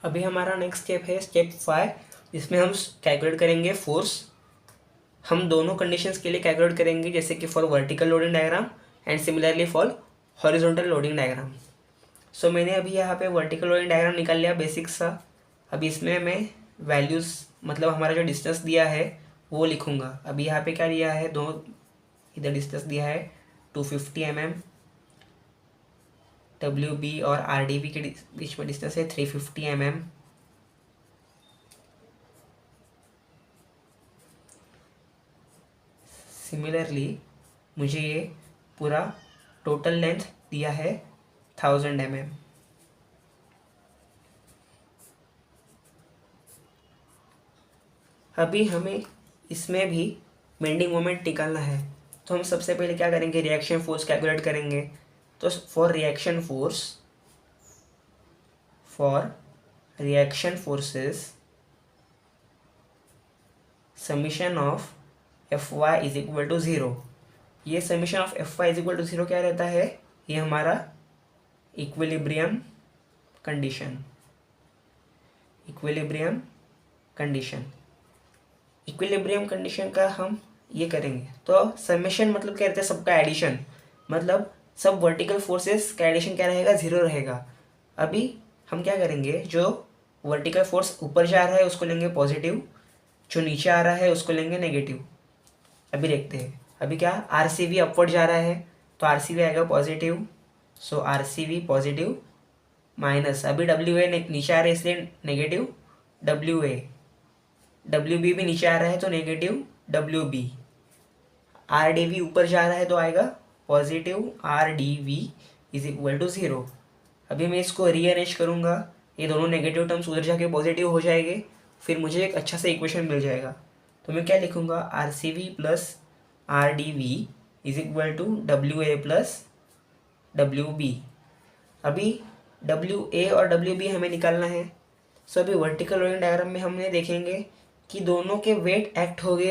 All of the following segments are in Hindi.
अभी हमारा नेक्स्ट स्टेप है स्टेप 5, जिसमें हम कैलकुलेट करेंगे फोर्स। हम दोनों कंडीशंस के लिए कैलकुलेट करेंगे, जैसे कि for vertical loading diagram and similarly for horizontal loading diagram. So मैंने अभी यहाँ पे वर्टिकल लोडिंग डायग्राम निकाल लिया बेसिक सा। अभी इसमें मैं वैल्यूज़ मतलब हमारा जो डिस्टेंस दिया है वो लिखूँगा। अभी यहाँ पे क्या दिया है, दो इधर डिस्टेंस दिया है 250 mm, डब्ल्यू बी और आर डी बी के बीच में डिस्टेंस है 350 mm। सिमिलरली मुझे ये पूरा टोटल लेंथ दिया है 1000 mm। अभी हमें इसमें भी बेंडिंग मोमेंट निकालना है, तो हम सबसे पहले क्या करेंगे, रिएक्शन फोर्स कैलकुलेट करेंगे। तो for reaction forces summation of F Y is equal to zero. ये summation of F Y is equal to zero क्या रहता है, ये हमारा इक्विलिब्रियम कंडीशन। इक्विलिब्रियम कंडीशन का हम ये करेंगे। तो समेशन मतलब क्या रहता है, सबका एडिशन, मतलब सब वर्टिकल फोर्सेस का एडिशन क्या रहेगा, ज़ीरो रहेगा। अभी हम क्या करेंगे, जो वर्टिकल फोर्स ऊपर जा रहा है उसको लेंगे पॉजिटिव, जो नीचे आ रहा है उसको लेंगे नेगेटिव। अभी देखते हैं, अभी क्या आर सी वी अपवर्ड जा रहा है तो आर सी वी आएगा positive, so R C V positive minus, अभी डब्ल्यू ए नीचे आ रहा है इसलिए negative W A, W B भी नीचे आ रहा है तो negative W B, R D V ऊपर जा रहा है तो आएगा positive R D V is equal to zero. अभी मैं इसको रीअरेंज करूँगा, ये दोनों नेगेटिव टर्म्स उधर जाके पॉजिटिव हो जाएंगे, फिर मुझे एक अच्छा सा इक्वेशन मिल जाएगा। तो मैं क्या लिखूँगा, R C V plus R D V is equal to W A plus W B. अभी डब्ल्यू ए और डब्ल्यू बी हमें निकालना है। सो अभी वर्टिकल लोडिंग डायग्राम में हमने देखेंगे कि दोनों के वेट एक्ट हो गए,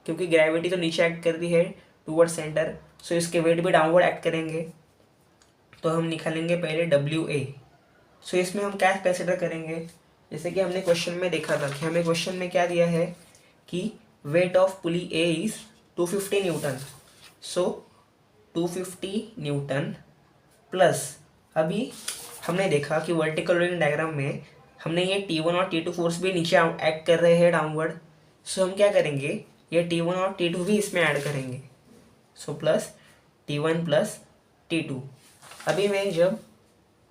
क्योंकि ग्रेविटी तो नीचे एक्ट कर रही है टूवर्ड सेंटर, सो इसके वेट भी डाउनवर्ड एक्ट करेंगे। तो हम निकालेंगे पहले डब्ल्यू ए। सो इसमें हम क्या कंसिडर करेंगे, जैसे कि हमने क्वेश्चन में देखा था कि हमें क्वेश्चन में क्या दिया है कि wait of pulley A is 250 Newton. So 250 Newton plus, अभी हमने देखा कि वर्टिकल लोडिंग डायग्राम में हमने ये T1 और T2 फोर्स भी नीचे एक्ट कर रहे हैं डाउनवर्ड। सो हम क्या करेंगे, ये T1 और T2 भी इसमें ऐड करेंगे, so plus T1 plus T2। अभी मैं जब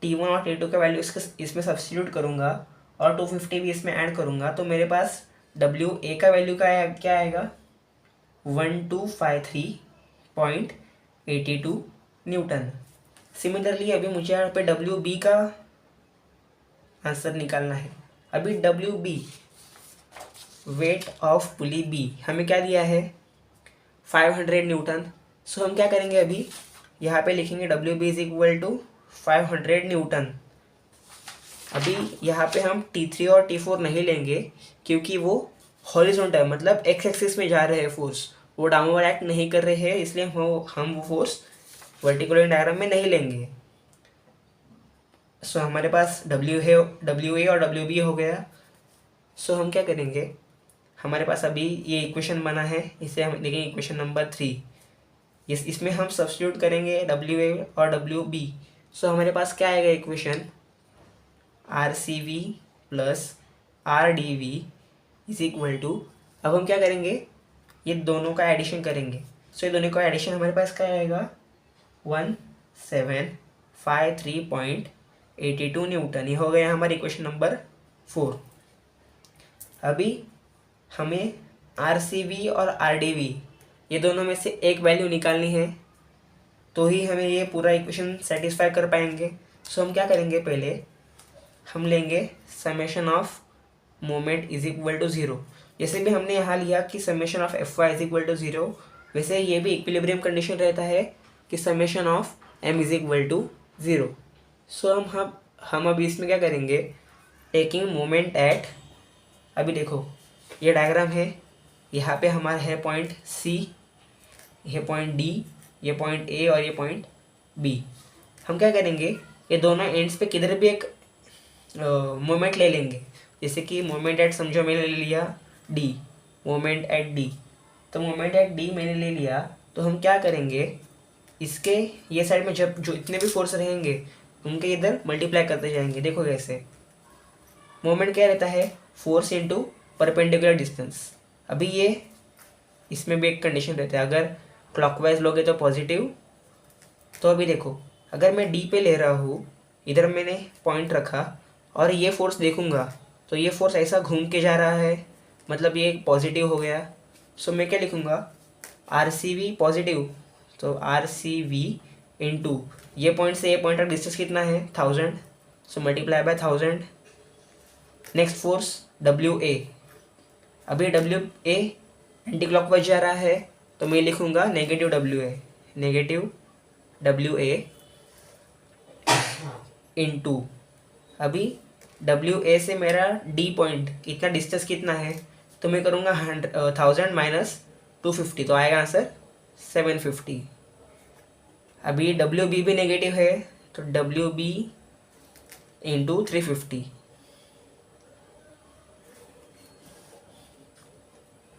T1 और T2 का वैल्यू इसमें सब्स्टिट्यूट करूँगा और 250 भी इसमें ऐड करूँगा, तो मेरे पास WA का वैल्यू क्या आएगा, 1253.82 न्यूटन। सिमिलरली अभी मुझे यहाँ पे WB का आंसर निकालना है। अभी WB weight of pulley B हमें क्या दिया है, 500 न्यूटन। सो हम क्या करेंगे, अभी यहाँ पे लिखेंगे WB is equal to 500 newton. अभी यहाँ पे हम T3 और T4 नहीं लेंगे, क्योंकि वो हॉरिजॉन्टल मतलब एक्स एक्सिस में जा रहे हैं फोर्स, वो डाउनवर्ड एक्ट नहीं कर रहे हैं, इसलिए हम वो फोर्स वर्टिकल डायग्राम में नहीं लेंगे। सो हमारे पास डब्ल्यू ए और डब्ल्यू बी हो गया। सो हम क्या करेंगे, हमारे पास अभी ये इक्वेशन बना है, इसे हम देखेंगे इक्वेशन नंबर 3। इसमें हम सब्स्टिट्यूट करेंगे डब्ल्यू ए और डब्ल्यू बी। सो हमारे पास क्या आएगा equation, R C V plus R D V is equal to, अब हम क्या करेंगे, ये दोनों का एडिशन करेंगे। सो ये दोनों का एडिशन हमारे पास क्या आएगा, 1753.82 न्यूटन। ये हो गया हमारी इक्वेशन नंबर 4। अभी हमें आर सी वी और आर डी वी ये दोनों में से एक वैल्यू निकालनी है, तो ही हमें ये पूरा इक्वेशन सेटिस्फाई कर पाएंगे। सो हम क्या करेंगे, पहले हम लेंगे summation of moment is equal to zero. जैसे भी हमने यहाँ लिया कि summation of F Y is equal to zero, वैसे ये भी इक्विलिब्रियम कंडीशन रहता है कि summation of M is equal to zero. So हम अभी इसमें क्या करेंगे, टेकिंग मोमेंट एट, अभी देखो ये डायग्राम है, यहाँ पे हमारा है पॉइंट सी, ये पॉइंट डी, ये पॉइंट ए और ये पॉइंट बी। हम क्या करेंगे, ये दोनों एंड्स पे किधर भी एक मोमेंट ले लेंगे। जैसे कि मोमेंट एट, समझो मैंने ले लिया डी, मोमेंट एट डी। तो मोमेंट एट डी मैंने ले लिया, तो हम क्या करेंगे, इसके ये साइड में जब जो इतने भी फोर्स रहेंगे उनके इधर मल्टीप्लाई करते जाएंगे। देखो कैसे, मोमेंट क्या रहता है, फोर्स इनटू परपेंडिकुलर डिस्टेंस। अभी ये इसमें भी एक कंडीशन रहता है, अगर क्लॉकवाइज लोगे तो पॉजिटिव। तो अभी देखो, अगर मैं डी पे ले रहा हूँ, इधर मैंने पॉइंट रखा और ये फोर्स देखूंगा, तो ये फोर्स ऐसा घूम के जा रहा है, मतलब ये पॉजिटिव हो गया। सो मैं क्या लिखूँगा, आर सी वी पॉजिटिव, तो आर सी वी इंटू ये पॉइंट से ये पॉइंट का डिस्टेंस कितना है 1000, so multiply by 1000। Next force W A, अभी डब्ल्यू ए एंटी क्लॉकवाइज जा रहा है, तो मैं लिखूँगा नेगेटिव डब्ल्यू ए, नेगेटिव डब्ल्यू ए इंटू, अभी डब्ल्यू ए से मेरा डी पॉइंट इतना डिस्टेंस कितना है, तो मैं करूँगा 1000 माइनस 250, तो आएगा आंसर 750। अभी डब्ल्यू बी भी नेगेटिव है, तो W B into 350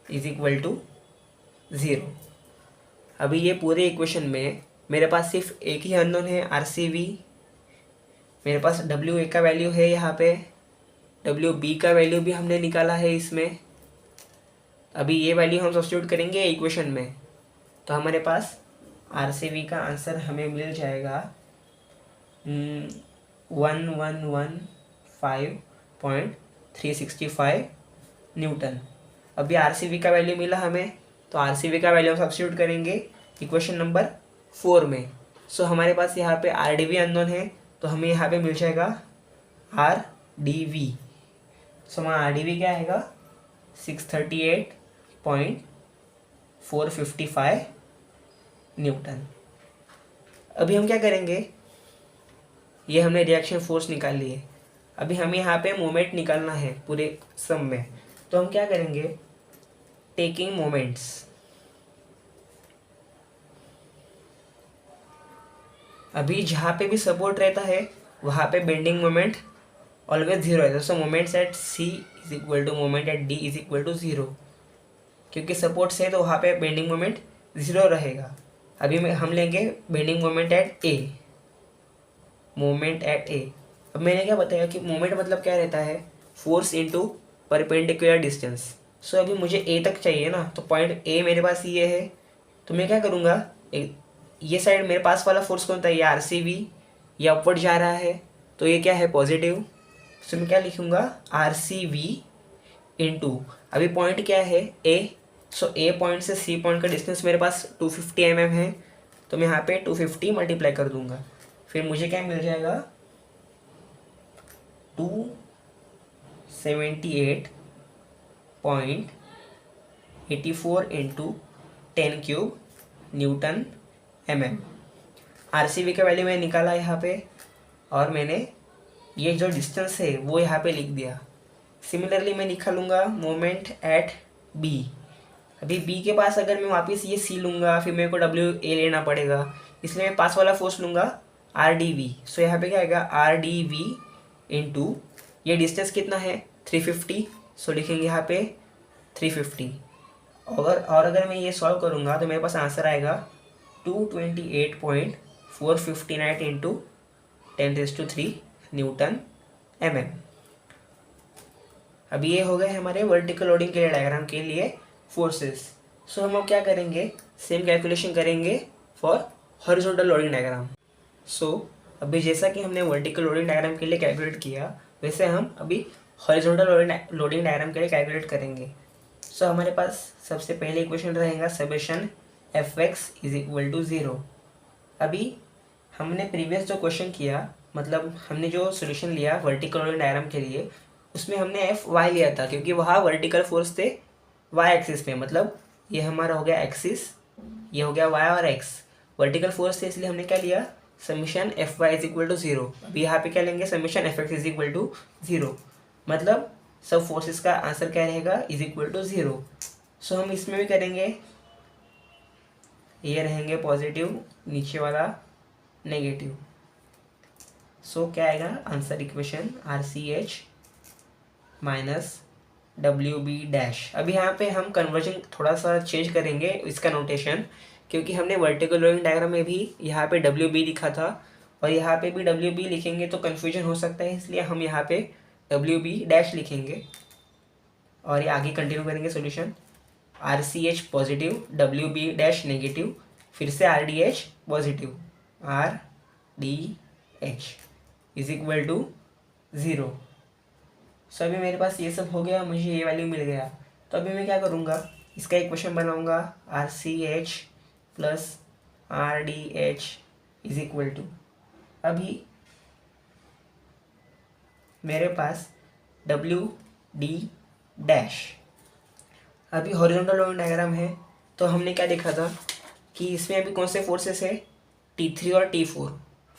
is equal to 0। अभी ये पूरे इक्वेशन में मेरे पास सिर्फ एक ही अननोन है, आर सी वी। मेरे पास डब्ल्यू ए का वैल्यू है यहाँ पे, डब्ल्यू बी का वैल्यू भी हमने निकाला है इसमें। अभी ये वैल्यू हम सब्स्टिट्यूट करेंगे इक्वेशन में, तो हमारे पास आर सी वी का आंसर हमें मिल जाएगा 1115.365 न्यूटन। अभी आर सी वी का वैल्यू मिला हमें, तो आर सी वी का वैल्यू हम सब्स्टिट्यूट करेंगे इक्वेशन नंबर 4 में। सो हमारे पास यहाँ पे आर डी वी अननोन है, तो हमें यहाँ पे मिल जाएगा आर डी वी। सो हमारा आर डी वी क्या आएगा 638.455 न्यूटन। अभी हम क्या करेंगे, ये हमने रिएक्शन फोर्स निकाल ली है, अभी हमें यहाँ पे मोमेंट निकालना है पूरे सम में। तो हम क्या करेंगे, टेकिंग मोमेंट्स, अभी जहाँ पे भी सपोर्ट रहता है वहाँ पे बेंडिंग मोमेंट ऑलवेज 0 है। So moments at C is equal to moment at D is equal to 0, क्योंकि सपोर्ट से तो वहाँ पे बेंडिंग मोमेंट 0 रहेगा। अभी हम लेंगे bending moment at A, moment at A. अब मैंने क्या बताया कि मोमेंट मतलब क्या रहता है, फोर्स इनटू परपेंडिकुलर डिस्टेंस। सो अभी मुझे ए तक चाहिए ना, तो पॉइंट ए मेरे पास ये है, तो मैं क्या करूँगा, ये साइड मेरे पास वाला फोर्स कौन था, ये आर सी वी, ये अपवर्ड जा रहा है, तो ये क्या है पॉजिटिव। सो मैं क्या लिखूँगा, आर सी वी इंटू, अभी पॉइंट क्या है ए, सो ए पॉइंट से सी पॉइंट का डिस्टेंस मेरे पास 250 mm है, तो मैं यहाँ पे 250 मल्टीप्लाई कर दूंगा, फिर मुझे क्या मिल जाएगा 278.84 into 10³ newton mm। R C V का वैल्यू मैंने निकाला यहाँ पे, और मैंने ये जो डिस्टेंस है वो यहाँ पे लिख दिया। सिमिलरली मैं निकालूंगा मोमेंट एट बी। अभी बी के पास अगर मैं वापस ये सी लूँगा, फिर मेरे को डब्ल्यू ए लेना पड़ेगा, इसलिए मैं पास वाला फोर्स लूँगा आर डी वी। सो यहाँ पे क्या आएगा, आर डी वी इंटू ये डिस्टेंस कितना है 350, सो लिखेंगे यहाँ पे 350। और अगर मैं ये सॉल्व करूँगा तो मेरे पास आंसर आएगा 228.459 इंटू 10³ न्यूटन mm। अभी ये हो गए हमारे वर्टिकल लोडिंग के लिए डायग्राम के लिए फोर्सेस। सो हम अब क्या करेंगे, सेम कैलकुलेशन करेंगे फॉर हॉरिजॉन्टल लोडिंग डायग्राम। सो अभी जैसा कि हमने वर्टिकल लोडिंग डायग्राम के लिए कैलकुलेट किया, वैसे हम अभी हॉरिजॉन्टल लोडिंग डायग्राम के लिए कैलकुलेट करेंगे। सो हमारे पास सबसे पहले इक्वेशन रहेगा summation F X is equal to 0। अभी हमने प्रीवियस जो क्वेश्चन किया, मतलब हमने जो सोल्यूशन लिया वर्टिकल लोडिंग डायग्राम के लिए, उसमें हमने एफ वाई लिया था, क्योंकि वहाँ वर्टिकल फोर्स थे वाई एक्सिस पे, मतलब ये हमारा हो गया एक्सिस, ये हो गया वाई और एक्स, वर्टिकल फोर्स थे, इसलिए हमने क्या लिया summation F Y is equal to 0। अभी यहाँ पे क्या लेंगे, summation F X is equal to 0, मतलब सब फोर्सेस का आंसर क्या रहेगा इज इक्वल टू 0। सो हम इसमें भी करेंगे, ये रहेंगे पॉजिटिव, नीचे वाला नेगेटिव। सो क्या आएगा answer equation RCH minus WB dash. अभी यहाँ पे हम कन्वर्जन थोड़ा सा चेंज करेंगे इसका नोटेशन, क्योंकि हमने वर्टिकल रोइंग डायग्राम में भी यहाँ पे WB लिखा था और यहाँ पे भी WB लिखेंगे तो कन्फ्यूजन हो सकता है, इसलिए हम यहाँ पे WB डैश लिखेंगे और ये आगे कंटिन्यू करेंगे solution. RCH positive, WB dash negative, फिर से RDH positive, RDH is equal to 0। So अभी मेरे पास ये सब हो गया, मुझे ये वैल्यू मिल गया। तो अभी मैं क्या करूँगा, इसका इक्वेशन बनाऊँगा RCH plus RDH is equal to, अभी मेरे पास WD डैश। अभी हॉरिजॉन्टल लाइन डायग्राम है, तो हमने क्या देखा था कि इसमें अभी कौन से फोर्सेस है, T3 और T4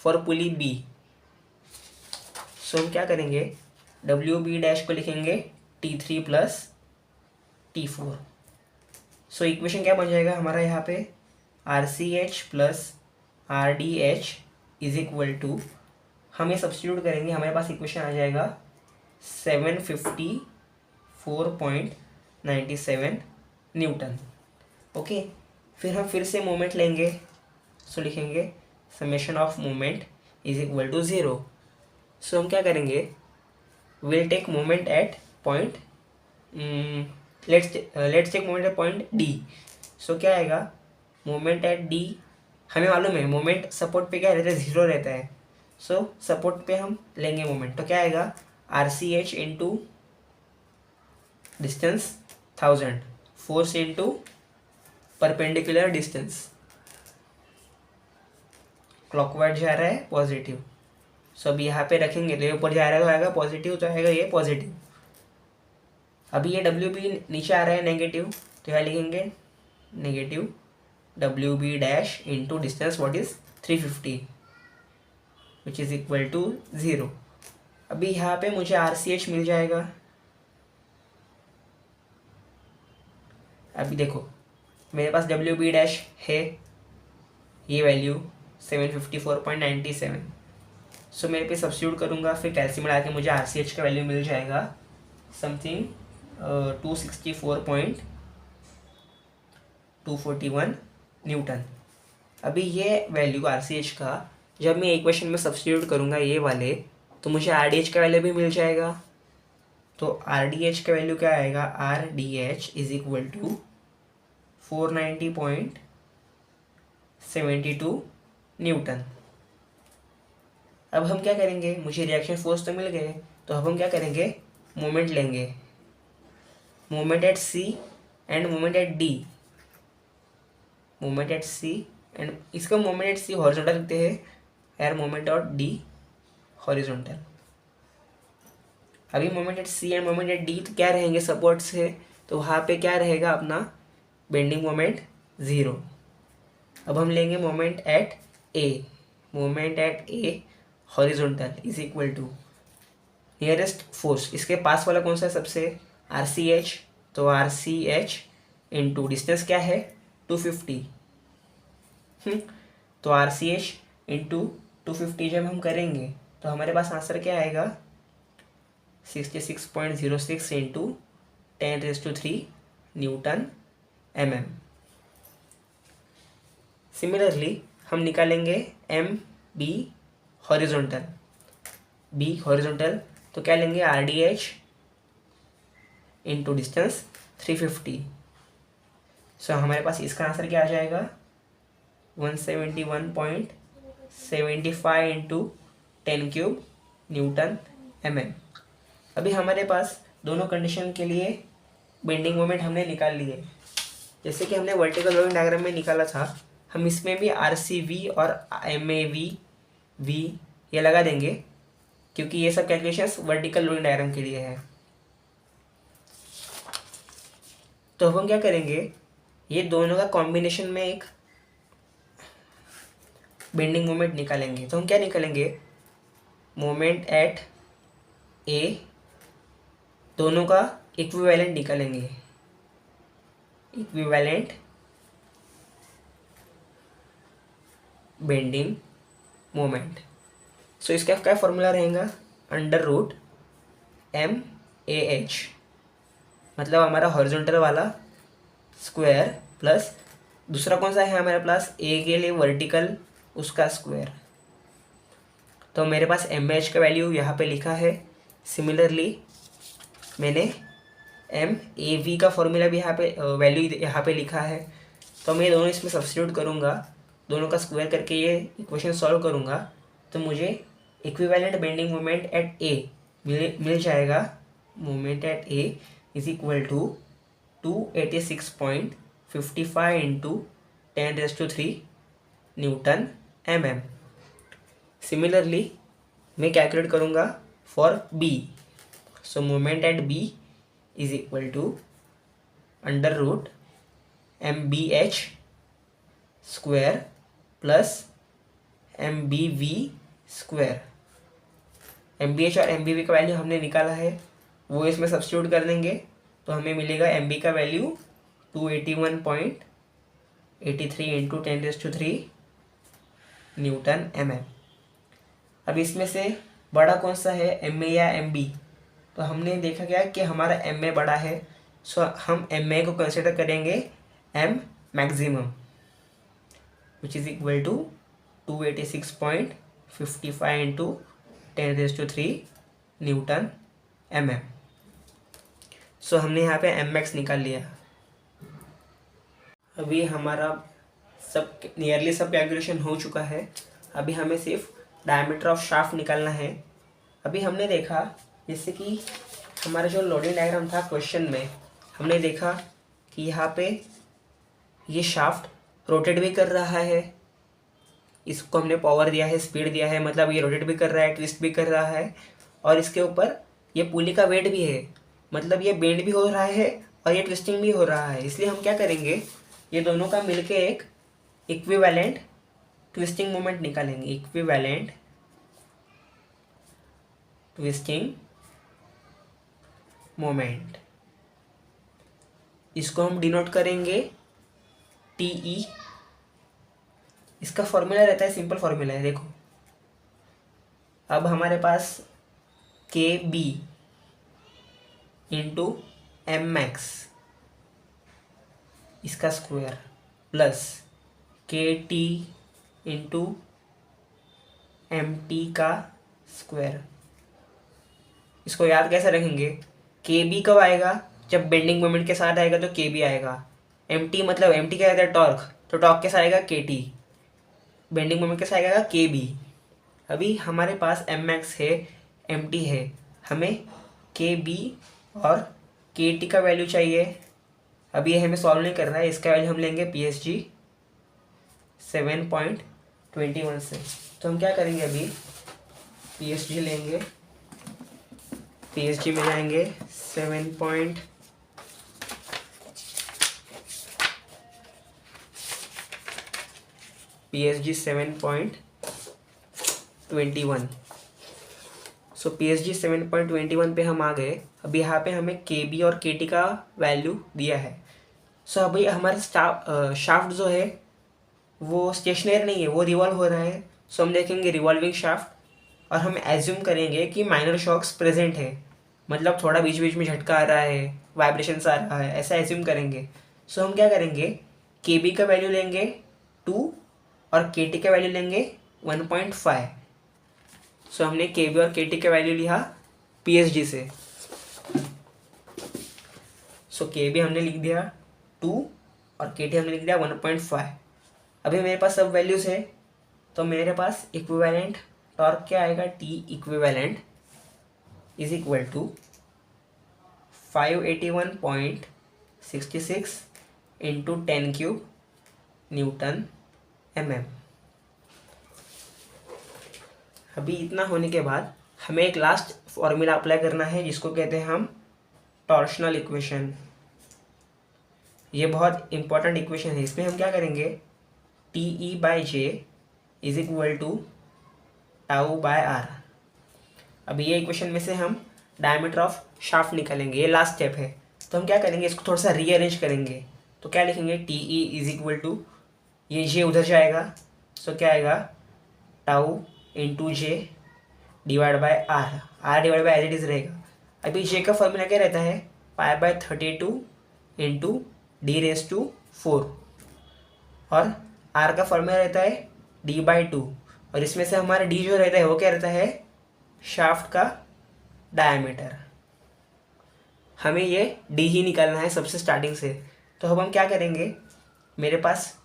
फॉर पुली B। सो हम क्या करेंगे, WB डैश को लिखेंगे T3 plus T4। So equation क्या बन जाएगा हमारा यहाँ पे, RCH plus RDH is equal to, हम ये सब्स्टिट्यूट करेंगे, हमारे पास इक्वेशन आ जाएगा 754.97 न्यूटन। ओके, फिर हम फिर से मोमेंट लेंगे, सो लिखेंगे summation of moment is equal to 0। So हम क्या करेंगे, will take moment at point, let's take moment at point D। So क्या आएगा, मोमेंट एट D, हमें मालूम है मोमेंट सपोर्ट पे क्या रहता है, 0 रहता है। सो सपोर्ट पे हम लेंगे मोमेंट, तो क्या आएगा RCH into distance 1000, force into perpendicular distance, clockwise जा रहा है पॉजिटिव। सो अभी यहाँ पे रखेंगे तो ये ऊपर जा रहा है तो आएगा पॉजिटिव, तो आएगा ये पॉजिटिव। अभी ये WB नीचे आ रहा है नेगेटिव, तो यहाँ लिखेंगे negative WB dash into distance what is 350 which is equal to 0। अभी यहाँ पे मुझे RCH मिल जाएगा। अभी देखो मेरे पास WB डैश है, ये वैल्यू 754.97। सो मेरे पे सब्स्टिट्यूट करूँगा, फिर कैल्शियम मिला के मुझे RCH का वैल्यू मिल जाएगा समथिंग 264.241 न्यूटन। अभी ये वैल्यू RCH का जब मैं इक्वेशन में सब्स्टिट्यूट करूँगा ये वाले, तो मुझे RDH का वैल्यू भी मिल जाएगा। तो RDH का वैल्यू क्या आएगा, RDH is equal to 490.72 newton. अब हम क्या करेंगे, मुझे रिएक्शन फोर्स तो मिल गए, तो अब हम क्या करेंगे, मोमेंट लेंगे, moment eight C end moment at D, moment at C and इसका मोमेंट एट C हॉरिजॉन्टल लिखते हैं यार, मोमेंट ऑट D हॉरिजॉन्टल। अभी moment at C end moment at D तो क्या रहेंगे, सपोर्ट से, तो वहाँ पे क्या रहेगा अपना बेंडिंग मोमेंट 0। अब हम लेंगे moment at A, moment at A horizontal is equal to nearest force, इसके पास वाला कौन सा है सबसे, RCH, तो RCH इंटू डिस्टेंस क्या है 250। तो RCH इंटू 250 जब हम करेंगे तो हमारे पास आंसर क्या आएगा, 66.06 इंटू 10⁻³ न्यूटन mm। सिमिलरली हम निकालेंगे MB हॉरिजॉन्टल, B हॉरिजॉन्टल, तो क्या लेंगे RDH इंटू डिस्टेंस 350। सो हमारे पास इसका आंसर क्या आ जाएगा, 171.75 इंटू 10³ न्यूटन mm। अभी हमारे पास दोनों कंडीशन के लिए बेंडिंग मोमेंट हमने निकाल लिए, जैसे कि हमने वर्टिकल रोइंग डायग्राम में निकाला था, हम इसमें भी RCV और MAV ये लगा देंगे, क्योंकि ये सब कैलकुलेशंस वर्टिकल रोइंग डायग्राम के लिए है। तो अब हम क्या करेंगे, ये दोनों का कॉम्बिनेशन में एक बेंडिंग मोमेंट निकालेंगे। तो हम क्या निकालेंगे, मोमेंट एट A, दोनों का इक्विवेलेंट निकालेंगे, इक्विवेलेंट बेंडिंग मोमेंट। सो इसका क्या फॉर्मूला रहेगा, अंडर रूट MAH, मतलब हमारा हॉरिजॉन्टल वाला स्क्वायर प्लस दूसरा कौन सा है हमारे पास ए के लिए वर्टिकल, उसका स्क्वायर। तो मेरे पास MAH का वैल्यू यहाँ पे लिखा है। सिमिलरली मैंने MAV का फॉर्मूला भी यहाँ पे वैल्यू यहाँ पे लिखा है। तो मैं दोनों इसमें सब्स्टिट्यूट करूँगा, दोनों का स्क्वायर करके ये इक्वेशन सॉल्व करूँगा, तो मुझे equivalent bending moment at A मिल जाएगा। Moment at A is equal to 286.55 into 10⁻³ newton mm। Similarly मैं कैलकुलेट करूँगा for B. So moment at B is equal to under root MBH square plus MBV square. MBH और MBV का वैल्यू हमने निकाला है, वो इसमें सब्स्टिट्यूट कर देंगे तो हमें मिलेगा MB का वैल्यू 281.83 इंटू 10⁻³ न्यूटन mm। अब इसमें से बड़ा कौन सा है, MA या MB? तो हमने देखा क्या कि हमारा MA बड़ा है, सो हम MA को कंसिडर करेंगे M maximum, which is equal to 286.55 into 10⁻³ newton mm। So हमने यहाँ पे MX निकाल लिया। अभी हमारा सब नियरली सब कैलकुलेशन हो चुका है। अभी हमें सिर्फ डायमीटर ऑफ शाफ्ट निकालना है। अभी हमने देखा जैसे कि हमारा जो लोडिंग डायग्राम था क्वेश्चन में, हमने देखा कि यहाँ पे ये शाफ्ट रोटेट भी कर रहा है, इसको हमने पावर दिया है, स्पीड दिया है, मतलब ये रोटेट भी कर रहा है, ट्विस्ट भी कर रहा है, और इसके ऊपर ये पुली का वेट भी है, मतलब ये बेंड भी हो रहा है और ये ट्विस्टिंग भी हो रहा है। इसलिए हम क्या करेंगे, ये दोनों का मिलके एक इक्विवेलेंट ट्विस्टिंग मोमेंट निकालेंगे। इक्विवेलेंट ट्विस्टिंग मोमेंट, इसको हम डिनोट करेंगे TE। इसका फॉर्मूला रहता है, सिंपल फॉर्मूला है, देखो। अब हमारे पास KB इंटू MX इसका square plus KT into MT का स्क्वायर। इसको याद कैसे रखेंगे, KB कब आएगा, जब बेंडिंग मोमेंट के साथ आएगा तो KB आएगा। MT मतलब MT क्या रहता है, टॉर्क, तो टॉर्क के साथ आएगा KT, बेंडिंग मोमेंट के साथ आएगा KB। अभी हमारे पास MX है, MT है, हमें KB और KT का वैल्यू चाहिए। अभी ये हमें सॉल्व नहीं करना है, इसका वैल्यू हम लेंगे PSG 7.21 से। तो हम क्या करेंगे, अभी PSG लेंगे, PSG में जाएंगे 7.21। सो PSG 7.21 पे हम आ गए। अभी यहाँ पे हमें KB और KT का वैल्यू दिया है। सो अभी हमारा शाफ्ट जो है वो स्टेशनरी नहीं है, वो रिवॉल्व हो रहा है। सो हम देखेंगे रिवॉल्विंग शाफ्ट और हम एज्यूम करेंगे कि माइनर शॉक्स प्रेजेंट है, मतलब थोड़ा बीच बीच में झटका आ रहा है, वाइब्रेशंस आ रहा है, ऐसा एज्यूम करेंगे। सो हम क्या करेंगे, KB का वैल्यू लेंगे 2 और KT का वैल्यू लेंगे 1.5। सो हमने KB और KT का वैल्यू लिया PSG से। सो KB हमने लिख दिया 2 और KT हमने लिख दिया 1.5। अभी मेरे पास सब वैल्यूज़ है, तो मेरे पास इक्विवेलेंट टॉर्क क्या आएगा, T equivalent is equal to 581.66 into 10³ newton mm। अभी इतना होने के बाद हमें एक लास्ट फॉर्मूला अप्लाई करना है, जिसको कहते हैं हम टॉर्शनल इक्वेशन। ये बहुत इंपॉर्टेंट इक्वेशन है। इसमें हम क्या करेंगे, TE/J is equal to τ/r। अब ये इक्वेशन में से हम डायमीटर ऑफ शाफ्ट निकालेंगे, ये लास्ट स्टेप है। तो हम क्या करेंगे, इसको थोड़ा सा रीअरेंज करेंगे। तो क्या लिखेंगे, TE इज इक्वल टू, ये J उधर जाएगा, सो क्या आएगा, τ into J divide by R, R divide by as it is रहेगा। अभी जे का फॉर्मूला क्या रहता है, पाई बाय 32 इंटू d⁴, और आर का फॉर्मूला रहता है d/2, और इसमें से हमारा डी जो रहता है वो क्या रहता है, शाफ्ट का डायमीटर। हमें ये डी ही निकालना है सबसे स्टार्टिंग से। तो अब हम क्या करेंगे, मेरे पास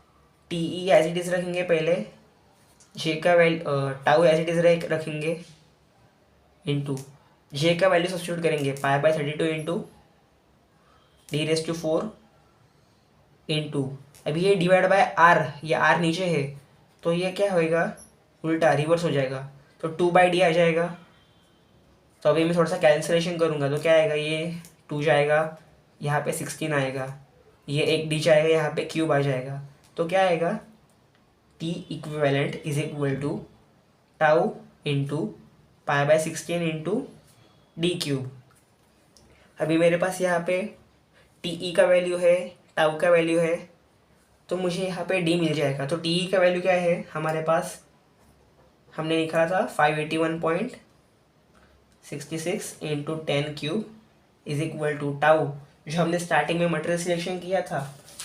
T E as it is रखेंगे पहले, जे का टाउ एज इट इज़ रखेंगे, इंटू जे का वैल्यू सब्स्टिट्यूट करेंगे, pi by 32 into d⁴, into अभी ये डिवाइड बाय आर, ये आर नीचे है तो ये क्या होएगा, उल्टा रिवर्स हो जाएगा, तो 2/d आ जाएगा। तो अभी मैं थोड़ा सा कैंसिलेशन करूँगा तो क्या आएगा, ये 2 जाएगा, यहाँ पे 16 आएगा, ये एक डी जाएगा, यहाँ पे क्यूब आ जाएगा। तो क्या आएगा, T equivalent is equal to tau into pi by 16 into D cube. अभी मेरे पास यहाँ पे टी ई का वैल्यू है, टाउ का वैल्यू है, तो मुझे यहाँ पे डी मिल जाएगा। तो टी ई का वैल्यू क्या है हमारे पास, हमने लिखा था 581.66 into 10 cube is equal to tau, जो हमने स्टार्टिंग में मटेरियल सिलेक्शन किया था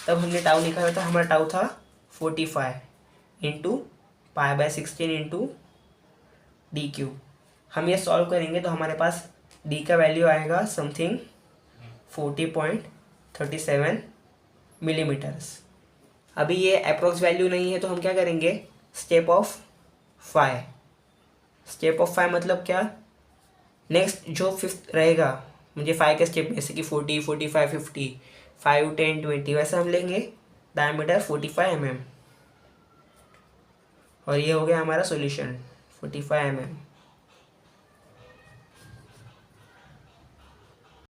तब हमने टाउ निकाला था, हमारा टाउ था 45 into pi by 16 into D cube. हम ये सॉल्व करेंगे तो हमारे पास डी का वैल्यू आएगा समथिंग 40.37 मिलीमीटर्स। अभी ये अप्रोक्स वैल्यू नहीं है तो हम क्या करेंगे, स्टेप ऑफ 5। स्टेप ऑफ 5 मतलब क्या, नेक्स्ट जो फिफ्थ रहेगा, मुझे 5 के स्टेप जैसे कि 40, 45, 50, 5, 10, 20 वैसा हम लेंगे, डायमीटर 45 mm, और ये हो गया हमारा सॉल्यूशन 45 mm।